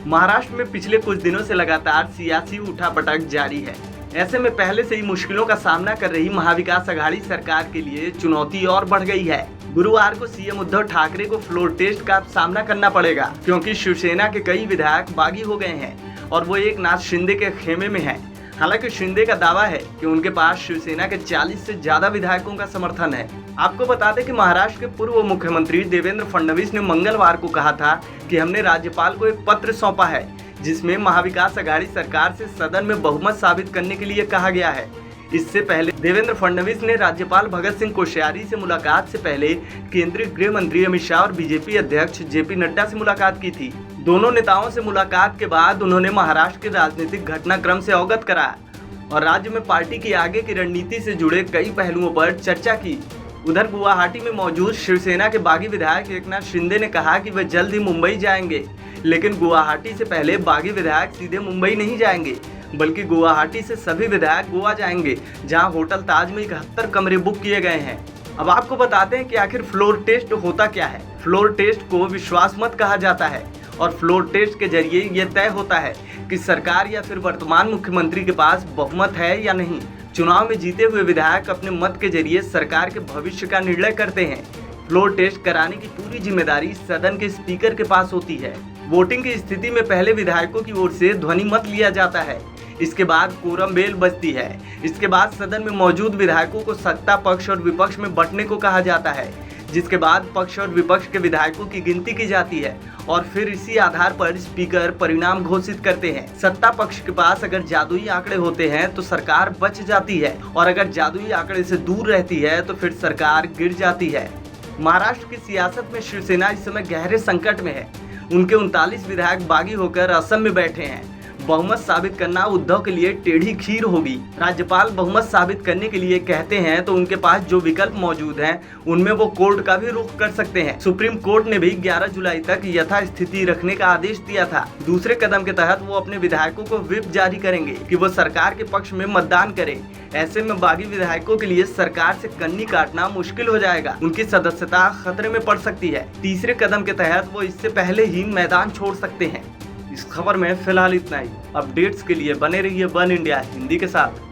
महाराष्ट्र में पिछले कुछ दिनों से लगातार सियासी उठापटक जारी है। ऐसे में पहले से ही मुश्किलों का सामना कर रही महाविकास अघाड़ी सरकार के लिए चुनौती और बढ़ गई है। गुरुवार को सीएम उद्धव ठाकरे को फ्लोर टेस्ट का सामना करना पड़ेगा, क्योंकि शिवसेना के कई विधायक बागी हो गए हैं और वो एकनाथ शिंदे के खेमे में हैं। हालांकि शिंदे का दावा है कि उनके पास शिवसेना के 40 से ज्यादा विधायकों का समर्थन है। आपको बता दें कि महाराष्ट्र के पूर्व मुख्यमंत्री देवेंद्र फडणवीस ने मंगलवार को कहा था कि हमने राज्यपाल को एक पत्र सौंपा है, जिसमें महाविकास अघाड़ी सरकार से सदन में बहुमत साबित करने के लिए कहा गया है। इससे पहले देवेंद्र फडणवीस ने राज्यपाल भगत सिंह कोश्यारी से मुलाकात से पहले केंद्रीय गृह मंत्री अमित शाह और बीजेपी अध्यक्ष जेपी नड्डा से मुलाकात की थी। दोनों नेताओं से मुलाकात के बाद उन्होंने महाराष्ट्र के राजनीतिक घटनाक्रम से अवगत कराया और राज्य में पार्टी की आगे की रणनीति से जुड़े कई पहलुओं पर चर्चा की। उधर गुवाहाटी में मौजूद शिवसेना के बागी विधायक एकनाथ शिंदे ने कहा कि वे जल्द ही मुंबई जाएंगे, लेकिन गुवाहाटी से पहले बागी विधायक सीधे मुंबई नहीं जाएंगे, बल्कि गुवाहाटी से सभी विधायक गोवा जाएंगे, जहां होटल ताज में 71 कमरे बुक किए गए हैं। अब आपको बताते हैं कि आखिर फ्लोर टेस्ट होता क्या है। फ्लोर टेस्ट को विश्वास मत कहा जाता है और फ्लोर टेस्ट के जरिए यह तय होता है कि सरकार या फिर वर्तमान मुख्यमंत्री के पास बहुमत है या नहीं। चुनाव में जीते हुए विधायक अपने मत के जरिए सरकार के भविष्य का निर्णय करते हैं। फ्लोर टेस्ट कराने की पूरी जिम्मेदारी सदन के स्पीकर के पास होती है। वोटिंग की स्थिति में पहले विधायकों की ओर से ध्वनि मत लिया जाता है। इसके बाद कोरम बेल बजती है। इसके बाद सदन में मौजूद विधायकों को सत्ता पक्ष और विपक्ष में बंटने को कहा जाता है, जिसके बाद पक्ष और विपक्ष के विधायकों की गिनती की जाती है और फिर इसी आधार पर स्पीकर परिणाम घोषित करते हैं। सत्ता पक्ष के पास अगर जादुई आंकड़े होते हैं तो सरकार बच जाती है और अगर जादुई आंकड़े से दूर रहती है तो फिर सरकार गिर जाती है। महाराष्ट्र की सियासत में शिवसेना इस समय गहरे संकट में है। उनके 39 विधायक बागी होकर असम में बैठे हैं। बहुमत साबित करना उद्धव के लिए टेढ़ी खीर होगी। राज्यपाल बहुमत साबित करने के लिए कहते हैं तो उनके पास जो विकल्प मौजूद हैं उनमें वो कोर्ट का भी रुख कर सकते हैं। सुप्रीम कोर्ट ने भी 11 जुलाई तक यथास्थिति रखने का आदेश दिया था। दूसरे कदम के तहत वो अपने विधायकों को व्हिप जारी करेंगे कि वो सरकार के पक्ष में मतदान करें। ऐसे में बागी विधायकों के लिए सरकार से कन्नी काटना मुश्किल हो जाएगा। उनकी सदस्यता खतरे में पड़ सकती है। तीसरे कदम के तहत वो इससे पहले ही मैदान छोड़ सकते हैं। इस खबर में फिलहाल इतना ही। अपडेट्स के लिए बने रहिए वन इंडिया हिंदी के साथ।